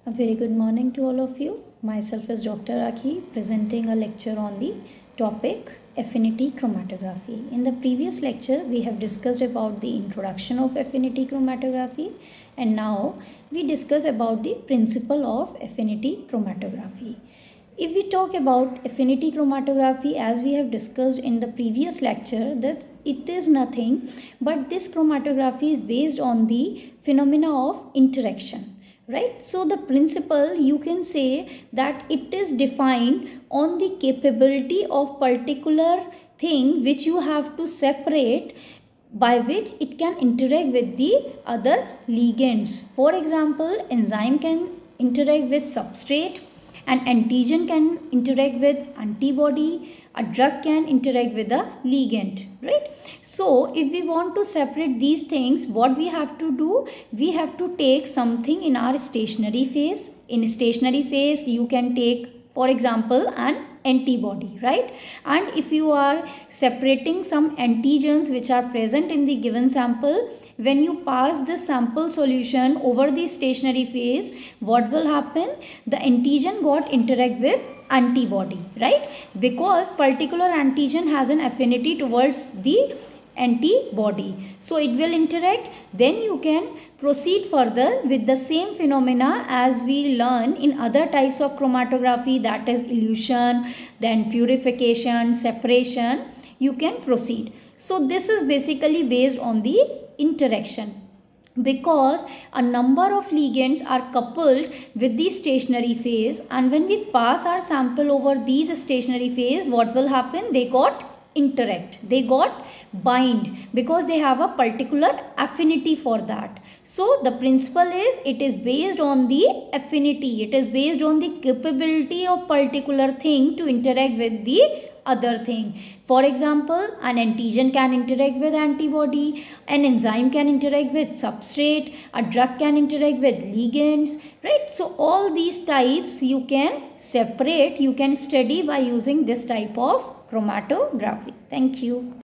A very good morning to all of you. Myself is Dr. Rakhi presenting a lecture on the topic affinity chromatography. In the previous lecture, we have discussed about the introduction of affinity chromatography, and now we discuss about the principle of affinity chromatography. If we talk about affinity chromatography, as we have discussed in the previous lecture, that it is nothing but this chromatography is based on the phenomena of interaction, right? So the principle, you can say that it is defined on the capability of particular thing which you have to separate, by which it can interact with the other ligands. For example, enzyme can interact with substrate, an antigen can interact with antibody, a drug can interact with a ligand, right? So if we want to separate these things, what we have to do, we have to take something in our stationary phase. In stationary phase, you can take, for example, an antibody, right? And if you are separating some antigens which are present in the given sample, when you pass the sample solution over the stationary phase, what will happen? The antigen got interact with antibody, right? Because particular antigen has an affinity towards the antibody, so it will interact. Then you can proceed further with the same phenomena as we learn in other types of chromatography, that is elution, then purification, separation. You can proceed. So this is basically based on the interaction, because a number of ligands are coupled with the stationary phase, and when we pass our sample over these stationary phase, what will happen? They got interact, they got bind, because they have a particular affinity for that. So the principle is, it is based on the affinity, it is based on the capability of particular thing to interact with the other thing. For example, an antigen can interact with antibody, an enzyme can interact with substrate, a drug can interact with ligands, right? So all these types you can separate, you can study by using this type of chromatography. Thank you.